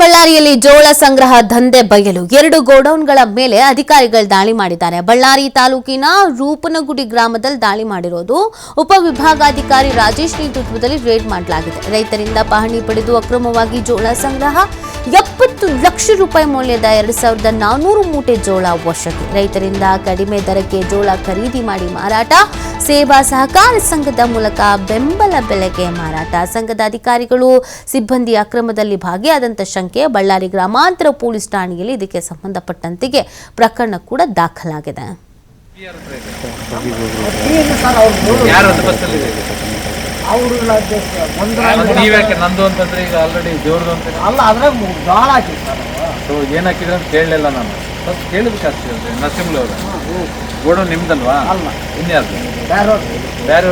ಬಳ್ಳಾರಿಯಲ್ಲಿ ಜೋಳ ಸಂಗ್ರಹ ದಂಧೆ ಬಯಲು 2 ಗೋಡೌನ್ಗಳ ಮೇಲೆ ಅಧಿಕಾರಿಗಳು ದಾಳಿ ಮಾಡಿದ್ದಾರೆ. ಬಳ್ಳಾರಿ ತಾಲೂಕಿನ ರೂಪನಗುಡಿ ಗ್ರಾಮದಲ್ಲಿ ದಾಳಿ ಮಾಡಿರೋದು. ಉಪವಿಭಾಗಾಧಿಕಾರಿ ರಾಜೇಶ್ ನೇತೃತ್ವದಲ್ಲಿ ರೇಡ್ ಮಾಡಲಾಗಿದೆ. ರೈತರಿಂದ ಪಹಣಿ ಪಡೆದು ಅಕ್ರಮವಾಗಿ ಜೋಳ ಸಂಗ್ರಹ 70 ಲಕ್ಷ ರೂಪಾಯಿ ಮೌಲ್ಯದ 2400 ಮೂಟೆ ಜೋಳ ವಶಕ್ಕೆ. ರೈತರಿಂದ ಕಡಿಮೆ ದರಕ್ಕೆ ಜೋಳ ಖರೀದಿ ಮಾಡಿ ಮಾರಾಟ. ಸೇವಾ ಸಹಕಾರ ಸಂಘದ ಮೂಲಕ ಬೆಂಬಲ ಬೆಲೆಗೆ ಮಾರಾಟ. ಸಂಘದ ಅಧಿಕಾರಿಗಳು ಸಿಬ್ಬಂದಿ ಅಕ್ರಮದಲ್ಲಿ ಭಾಗಿಯಾದಂತ ಶಂಕೆ. ಬಳ್ಳಾರಿ ಗ್ರಾಮಾಂತರ ಪೊಲೀಸ್ ಠಾಣೆಯಲ್ಲಿ ಇದಕ್ಕೆ ಸಂಬಂಧಪಟ್ಟಂತೆ ಪ್ರಕರಣ ಕೂಡ ದಾಖಲಾಗಿದೆ. ಏನ್ ಹಾಕಿದ್ರೆ ಅಂತ ಕೇಳಲಿಲ್ಲ ನಾನು. ಫಸ್ಟ್ ಕೇಳಿದಕ್ಕೆ ನರಸಿಂಹಲ್ ಅವ್ರ ಗೋಡು ನಿಮ್ದಲ್ವಾ? ಅಲ್ಲ, ಇನ್ಯಾರು ಬೇರೆ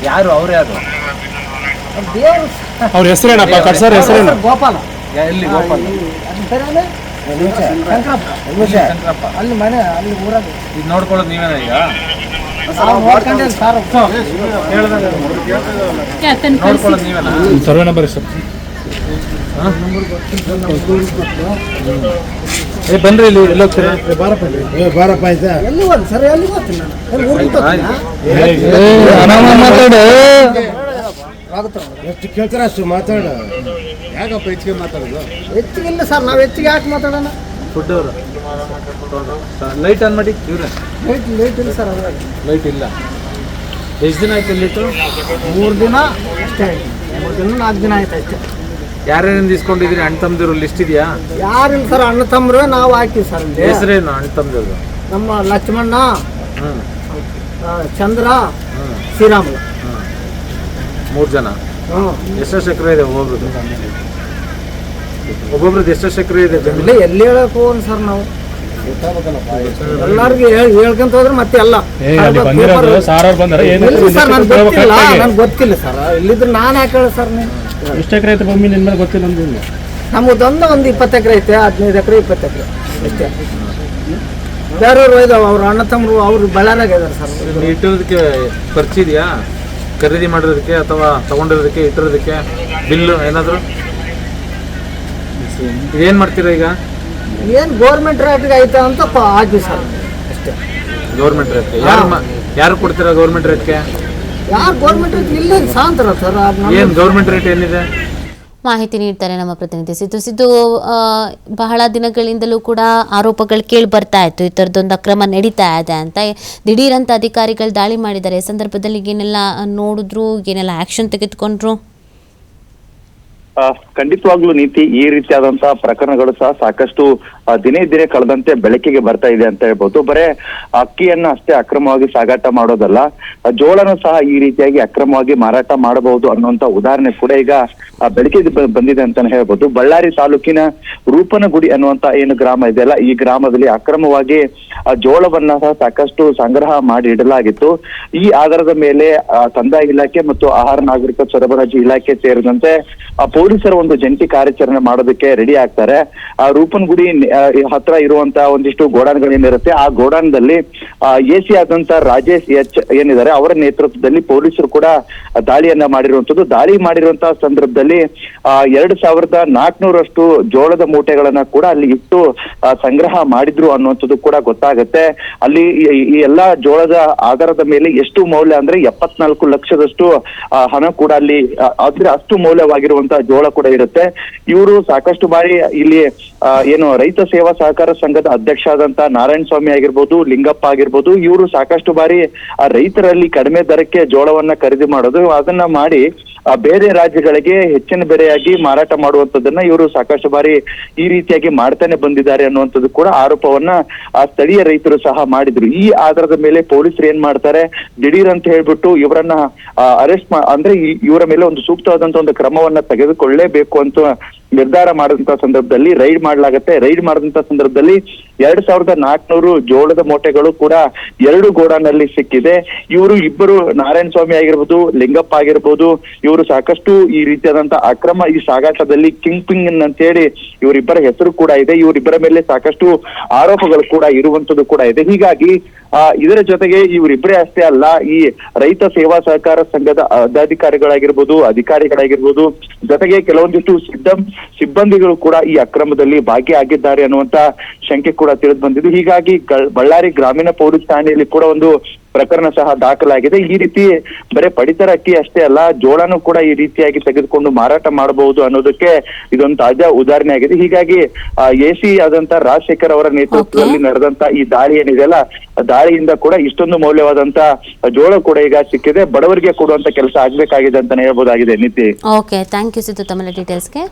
ಯಾರು? ಅವ್ರು ಯಾರು? ಅವ್ರ ಹೆಸರೇನಪ್ಪ? ಕಟ್ಸರ್ ಹೆಸರೇನು? ಗೋಪಾಲ. ಎಲ್ಲಿ ಗೋಪಾಲ? ಶಂಕರಪ್ಪ. ಅಲ್ಲಿ ಮನೆ, ಅಲ್ಲಿ ಊರಾಗ. ಇದು ನೋಡ್ಕೊಳ್ಳೋದು ನೀವೇನ ಈಗ? ನೋಡ್ಕೊಳ್ಳೋದು ನೀವೇನಾ? Survey number sir. ಬನ್ರಿ ಇಲ್ಲಿ ಎಲ್ಲ ಬಾರಪ್ಪ ಆಯ್ತಾ? ಎಲ್ಲಿ ಹೋದ್ ಸರ್? ಎಲ್ಲಿ ಗೊತ್ತಿಲ್ಲ. ಎಷ್ಟು ಕೇಳ್ತಾರ ಅಷ್ಟು ಮಾತಾಡ. ಯಾಕಪ್ಪ ಹೆಚ್ಚಿಗೆ ಮಾತಾಡೋದು? ಹೆಚ್ಚಿಗಿಲ್ಲ ಸರ್, ನಾವು ಹೆಚ್ಚಿಗೆ ಯಾಕೆ ಮಾತಾಡೋಣ? ಫುಡ್ ಅವರು ಲೈಟ್ ಆನ್ ಮಾಡಿ. ಇವ್ರೆ ಲೈಟ್ ಇಲ್ಲ ಸರ್, ಅದ್ರಾಗ ಲೈಟ್ ಇಲ್ಲ. ಎಷ್ಟು ದಿನ ಆಯ್ತು ಲೈಟು? 3 ದಿನ ಅಷ್ಟೇ ಆಯ್ತು. 3 ದಿನ 4 ದಿನ ಆಯ್ತು ಅಷ್ಟೇ. ಯಾರ್ಯಾರಿಂದ ಇಸ್ಕೊಂಡಿದ್ದೀರಿ? ಅಣ್ಣ ತಮ್ಮದಿರು ಲಿಸ್ಟ್ ಇದೆಯಾ? ಯಾರಿಲ್ಲ ಸರ್, ಅಣ್ಣ ತಮ್ಮರು ನಾವು ಹಾಕಿವಿ ಸರ್. ಹೆಸರೇನು ಅಣ್ಣ ತಮ್ಮದಿರು? ನಮ್ಮ ಲಕ್ಷ್ಮಣ್ಣ, ಚಂದ್ರ, ಶ್ರೀರಾಮುಲು. 3 ಜನ. ಎಷ್ಟು ಎಕರೆ ಇದೆ ಒಬ್ಬೊಬ್ರದ್ದು? ಒಬ್ಬೊಬ್ರದ್ದು ಎಷ್ಟು ಎಕರೆ ಇದೆ? ಎಲ್ಲಿ ಹೇಳಕ್ ಹೋಗೋಣ ಸರ್ ನಾವು? ಎಲ್ಲಾರ್ಗು ಹೇಳ್ಕೊಂತ ಹೋದ್ರೆ ಮತ್ತೆ ಎಲ್ಲ ನನ್ಗೆ ಗೊತ್ತಿಲ್ಲ ಸರ್. ಇಲ್ಲಿದ್ರೆ ನಾನು ಯಾಕೆ ಹೇಳ ಸರ್? ನೀವು ಎಷ್ಟು ಎಕರೆ ಐತೆ ಭೂಮಿ ನಿನ್ನ ಮೇಲೆ ಗೊತ್ತಿಲ್ಲ? ನಮ್ಮದೊಂದು 20 ಎಕರೆ ಐತೆ, 15 ಎಕರೆ 20 ಎಕರೆ ಅಷ್ಟೇ. ಬೇರೆಯವ್ರು ಇದಾವೆ, ಅವ್ರ ಅಣ್ಣ ತಮ್ಮರು ಅವ್ರು ಬಳ್ಳಾರಾಗ ಇದಾರೆ ಸರ್. ಇಟ್ಟಿರೋದಕ್ಕೆ ಖರ್ಚು ಇದೆಯಾ? ಖರೀದಿ ಮಾಡೋದಕ್ಕೆ ಅಥವಾ ತಗೊಂಡಿರೋದಕ್ಕೆ ಇಟ್ಟಿರೋದಕ್ಕೆ ಬಿಲ್ಲು ಏನಾದ್ರು? ಏನು ಮಾಡ್ತೀರಾ ಈಗ? ಏನು ಗೌರ್ಮೆಂಟ್ ರೇಟ್ಗೆ ಐತೆ ಅಂತ ಹಾಕಿ ಸರ್ ಅಷ್ಟೇ. ಗೌರ್ಮೆಂಟ್ ರೇಟ್ಗೆ ಯಾರು ಕೊಡ್ತೀರಾ? ಗೌರ್ಮೆಂಟ್ ರೇಟ್ಗೆ ಯಾರು ಗೌರ್ಮೆಂಟ್ ರೇಟ್ ಇಲ್ಲ ಸಾಂತರ ಸರ್. ಏನು ಗೌರ್ಮೆಂಟ್ ರೇಟ್ ಏನಿದೆ? ಮಾಹಿತಿ ನೀಡ್ತಾರೆ ನಮ್ಮ ಪ್ರತಿನಿಧಿ ಸಿದ್ದು. ಬಹಳ ದಿನಗಳಿಂದಲೂ ಕೂಡ ಆರೋಪಗಳು ಕೇಳಿ ಬರ್ತಾ ಇತ್ತು, ಈ ಥರದೊಂದು ಅಕ್ರಮ ನಡೀತಾ ಇದೆ ಅಂತ. ದಿಢೀರಂತ ಅಧಿಕಾರಿಗಳು ದಾಳಿ ಮಾಡಿದ್ದಾರೆ. ಸಂದರ್ಭದಲ್ಲಿ ಏನೆಲ್ಲ ನೋಡಿದ್ರು, ಏನೆಲ್ಲ ಆಕ್ಷನ್ ತೆಗೆದುಕೊಂಡ್ರು? ಖಂಡಿತವಾಗ್ಲೂ ನೀತಿ, ಈ ರೀತಿಯಾದಂತಹ ಪ್ರಕರಣಗಳು ಸಹ ಸಾಕಷ್ಟು ದಿನೇ ಕಳೆದಂತೆ ಬೆಳಕಿಗೆ ಬರ್ತಾ ಇದೆ ಅಂತ ಹೇಳ್ಬೋದು. ಬರೇ ಅಕ್ಕಿಯನ್ನ ಅಷ್ಟೇ ಅಕ್ರಮವಾಗಿ ಸಾಗಾಟ ಮಾಡೋದಲ್ಲ, ಜೋಳನು ಸಹ ಈ ರೀತಿಯಾಗಿ ಅಕ್ರಮವಾಗಿ ಮಾರಾಟ ಮಾಡಬಹುದು ಅನ್ನುವಂತ ಉದಾಹರಣೆ ಕೂಡ ಈಗ ಬೆಳಕಿಗೆ ಬಂದಿದೆ ಅಂತಾನೆ ಹೇಳ್ಬೋದು. ಬಳ್ಳಾರಿ ತಾಲೂಕಿನ ರೂಪನಗುಡಿ ಅನ್ನುವಂತ ಏನು ಗ್ರಾಮ ಇದೆಯಲ್ಲ, ಈ ಗ್ರಾಮದಲ್ಲಿ ಅಕ್ರಮವಾಗಿ ಜೋಳವನ್ನ ಸಹ ಸಾಕಷ್ಟು ಸಂಗ್ರಹ ಮಾಡಿ ಇಡಲಾಗಿತ್ತು. ಈ ಆಧಾರದ ಮೇಲೆ ಕಂದಾಯ ಇಲಾಖೆ ಮತ್ತು ಆಹಾರ ನಾಗರಿಕ ಸರಬರಾಜು ಇಲಾಖೆ ಸೇರಿದಂತೆ ಪೊಲೀಸರು ಒಂದು ಜಂಟಿ ಕಾರ್ಯಾಚರಣೆ ಮಾಡೋದಕ್ಕೆ ರೆಡಿ ಆಗ್ತಾರೆ. ಆ ರೂಪನಗುಡಿ ಹತ್ರ ಇರುವಂತಹ ಒಂದಿಷ್ಟು ಗೋಡಾನ್ಗಳೇನಿರುತ್ತೆ, ಆ ಗೋಡಾನ್ದಲ್ಲಿ ಎಸಿ ಆದಂತ ರಾಜೇಶ್ ಎಚ್ ಏನಿದ್ದಾರೆ ಅವರ ನೇತೃತ್ವದಲ್ಲಿ ಪೊಲೀಸರು ಕೂಡ ದಾಳಿಯನ್ನ ಮಾಡಿರುವಂತದ್ದು. ದಾಳಿ ಮಾಡಿರುವಂತಹ ಸಂದರ್ಭದಲ್ಲಿ 2400 ಜೋಳದ ಮೂಟೆಗಳನ್ನ ಕೂಡ ಅಲ್ಲಿ ಇಟ್ಟು ಸಂಗ್ರಹ ಮಾಡಿದ್ರು ಅನ್ನುವಂಥದ್ದು ಕೂಡ ಗೊತ್ತಾಗುತ್ತೆ. ಅಲ್ಲಿ ಈ ಎಲ್ಲಾ ಜೋಳದ ಆಧಾರದ ಮೇಲೆ ಎಷ್ಟು ಮೌಲ್ಯ ಅಂದ್ರೆ 74 ಲಕ್ಷದಷ್ಟು ಹಣ ಕೂಡ ಅಲ್ಲಿ ಆದ್ರೆ ಅಷ್ಟು ಮೌಲ್ಯವಾಗಿರುವಂತಹ ಜೋಳ ಕೂಡ ಇರುತ್ತೆ. ಇವರು ಸಾಕಷ್ಟು ಬಾರಿ ಇಲ್ಲಿ ಏನು ರೈತ ಸೇವಾ ಸಹಕಾರ ಸಂಘದ ಅಧ್ಯಕ್ಷ ಆದಂತ ನಾರಾಯಣ ಸ್ವಾಮಿ ಆಗಿರ್ಬೋದು, ಲಿಂಗಪ್ಪ ಆಗಿರ್ಬೋದು, ಇವರು ಸಾಕಷ್ಟು ಬಾರಿ ಆ ರೈತರಲ್ಲಿ ಕಡಿಮೆ ದರಕ್ಕೆ ಜೋಳವನ್ನ ಖರೀದಿ ಮಾಡೋದು, ಅದನ್ನ ಮಾಡಿ ಬೇರೆ ರಾಜ್ಯಗಳಿಗೆ ಹೆಚ್ಚಿನ ಬೆಲೆಯಾಗಿ ಮಾರಾಟ ಮಾಡುವಂತದನ್ನ ಇವರು ಸಾಕಷ್ಟು ಬಾರಿ ಈ ರೀತಿಯಾಗಿ ಮಾಡ್ತಾನೆ ಬಂದಿದ್ದಾರೆ ಅನ್ನುವಂಥದ್ದು ಕೂಡ ಆರೋಪವನ್ನ ಸ್ಥಳೀಯ ರೈತರು ಸಹ ಮಾಡಿದ್ರು. ಈ ಆಧಾರದ ಮೇಲೆ ಪೊಲೀಸರು ಏನ್ ಮಾಡ್ತಾರೆ, ದಿಢೀರ್ ಅಂತ ಹೇಳ್ಬಿಟ್ಟು ಇವರನ್ನ ಅರೆಸ್ಟ್ ಅಂದ್ರೆ ಇವರ ಮೇಲೆ ಒಂದು ಸೂಕ್ತವಾದಂತ ಒಂದು ಕ್ರಮವನ್ನ ತೆಗೆದುಕೊಳ್ಳೇಬೇಕು ಅಂತ ನಿರ್ಧಾರ ಮಾಡಿದಂತ ಸಂದರ್ಭದಲ್ಲಿ ರೈಡ್ ಮಾಡಲಾಗತ್ತೆ. ರೈಡ್ ಮಾಡಿದಂತ ಸಂದರ್ಭದಲ್ಲಿ 2400 ಜೋಳದ ಮೂಟೆಗಳು ಕೂಡ 2 ಗೋಡಾನಲ್ಲಿ ಸಿಕ್ಕಿದೆ. ಇವರು ಇಬ್ಬರು ನಾರಾಯಣ ಸ್ವಾಮಿ ಆಗಿರ್ಬೋದು, ಲಿಂಗಪ್ಪ ಆಗಿರ್ಬೋದು, ಇವರು ಸಾಕಷ್ಟು ಈ ರೀತಿಯಾದಂತ ಅಕ್ರಮ ಈ ಸಾಗಾಟದಲ್ಲಿ ಕಿಂಗ್ ಪಿಂಗ್ ಅಂತೇಳಿ ಇವರಿಬ್ಬರ ಹೆಸರು ಕೂಡ ಇದೆ. ಇವರಿಬ್ಬರ ಮೇಲೆ ಸಾಕಷ್ಟು ಆರೋಪಗಳು ಕೂಡ ಇರುವಂತದ್ದು ಕೂಡ ಇದೆ. ಹೀಗಾಗಿ ಇದರ ಜೊತೆಗೆ ಇವರಿಬ್ಬರೇ ಅಷ್ಟೇ ಅಲ್ಲ, ಈ ರೈತ ಸೇವಾ ಸಹಕಾರ ಸಂಘದ ಅಧಿಕಾರಿಗಳಾಗಿರ್ಬೋದು, ಜೊತೆಗೆ ಕೆಲವೊಂದಿಷ್ಟು ಸಿಬ್ಬಂದಿಗಳು ಕೂಡ ಈ ಅಕ್ರಮದಲ್ಲಿ ಭಾಗಿಯಾಗಿದ್ದಾರೆ ಅನ್ನುವಂತ ಶಂಕೆ ಕೂಡ ತಿಳಿದು ಬಂದಿದ್ದು. ಹೀಗಾಗಿ ಬಳ್ಳಾರಿ ಗ್ರಾಮೀಣ ಪೊಲೀಸ್ ಠಾಣೆಯಲ್ಲಿ ಕೂಡ ಒಂದು ಪ್ರಕರಣ ಸಹ ದಾಖಲಾಗಿದೆ. ಈ ರೀತಿ ಬರೀ ಪಡಿತರ ಅಕ್ಕಿ ಅಷ್ಟೇ ಅಲ್ಲ, ಜೋಳನೂ ಕೂಡ ಈ ರೀತಿಯಾಗಿ ತೆಗೆದುಕೊಂಡು ಮಾರಾಟ ಮಾಡಬಹುದು ಅನ್ನೋದಕ್ಕೆ ಇದೊಂದು ತಾಜಾ ಉದಾಹರಣೆ ಆಗಿದೆ. ಹೀಗಾಗಿ ಎಸಿ ಆದಂತ ರಾಜಶೇಖರ್ ಅವರ ನೇತೃತ್ವದಲ್ಲಿ ನಡೆದಂತ ಈ ದಾಳಿ ಏನಿದೆಯಲ್ಲ, ದಾಳಿಯಿಂದ ಕೂಡ ಇಷ್ಟೊಂದು ಮೌಲ್ಯವಾದಂತ ಜೋಳ ಕೂಡ ಈಗ ಸಿಕ್ಕಿದೆ. ಬಡವರಿಗೆ ಕೊಡುವಂತ ಕೆಲಸ ಆಗ್ಬೇಕಾಗಿದೆ ಅಂತಾನೆ ಹೇಳ್ಬೋದಾಗಿದೆ. ನಿತ್ಯ. ಓಕೆ, ಥ್ಯಾಂಕ್ ಯು ಸಿದ್ದು ತಮ್ಮ ಡೀಟೇಲ್ಸ್ಗೆ.